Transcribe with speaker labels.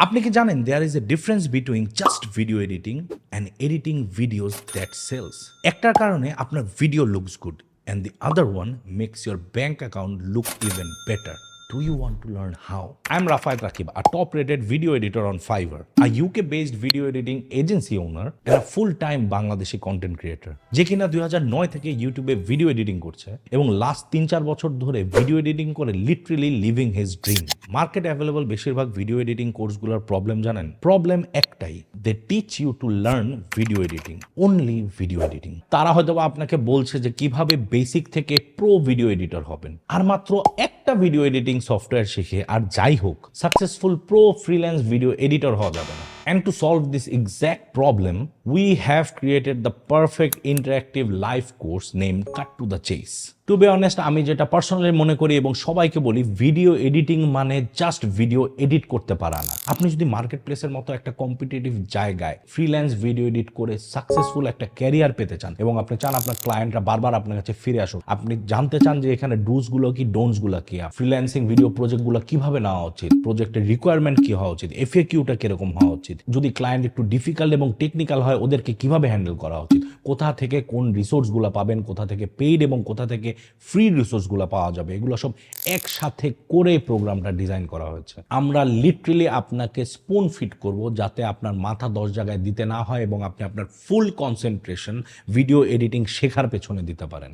Speaker 1: আপনি কি জানেন there is a difference between just video editing and editing videos that sells. একটার কারণে আপনার video looks good and the other one makes your bank account look even better. Do you want to learn how? I'm Rafael Rakib, a top-rated video editor on Fiverr, a UK-based video editing agency owner, and a full-time Bangladeshi content creator. যে কিনা 2009 থেকে ইউটিউবে video editing করছে এবং last 3-4 বছর ধরে video editing করে literally living his dream. Market available বেশিরভাগ ভিডিও এডিটিং কোর্সগুলোর প্রবলেম জানেন? প্রবলেম একটাই, they teach you to learn video editing, only video editing. তারা হয়তো আপনাকে বলছে যে কিভাবে বেসিক থেকে প্রো ভিডিও এডিটর হবেন, আর মাত্র একটা ভিডিও এডিটিং সফটওয়্যার শিখে আর যাই হোক successful pro freelance video editor হওয়া যাবে না. And to solve this exact problem, we have created the perfect interactive live course named Cut to the Chase. To be honest, আমি যেটা পার্সোনালি মনে করি এবং সবাইকে বলি, ভিডিও এডিটিং মানে জাস্ট ভিডিও এডিট করতে পারা না. আপনি যদি মার্কেট প্লেসের মতো একটা কম্পিটিটিভ জায়গায় ফ্রিল্যান্স ভিডিও এডিট করে সাকসেসফুল একটা ক্যারিয়ার পেতে চান এবং আপনি চান আপনার ক্লায়েন্টরা বারবার আপনার কাছে ফিরে আসুক, আপনি জানতে চান যে এখানে ডুসগুলো কি, ডোন্টসগুলো কি, ফ্রিল্যান্সিং ভিডিও প্রজেক্টগুলো কিভাবে নেওয়া উচিত, প্রজেক্টের রিকোয়ারমেন্ট কি হওয়া উচিত, এফএকিউটা কিরকম হওয়া উচিত, যদি ক্লায়েন্ট একটু ডিফিকাল্ট এবং টেকনিক্যাল হয় ওদেরকে কিভাবে হ্যান্ডেল করা উচিত, কোথা থেকে কোন রিসোর্সগুলো পাবেন, কোথা থেকে পেইড এবং কোথা থেকে ফ্রি রিসোর্সগুলো পাওয়া যাবে, এগুলো সব একসাথে করে প্রোগ্রামটা ডিজাইন করা হয়েছে. আমরা লিটারেলি আপনাকে স্পুন ফিট করব যাতে আপনার মাথা 10 জায়গায় দিতে না হয় এবং আপনি আপনার ফুল কনসেন্ট্রেশন ভিডিও এডিটিং শেখার পেছনে দিতে পারেন.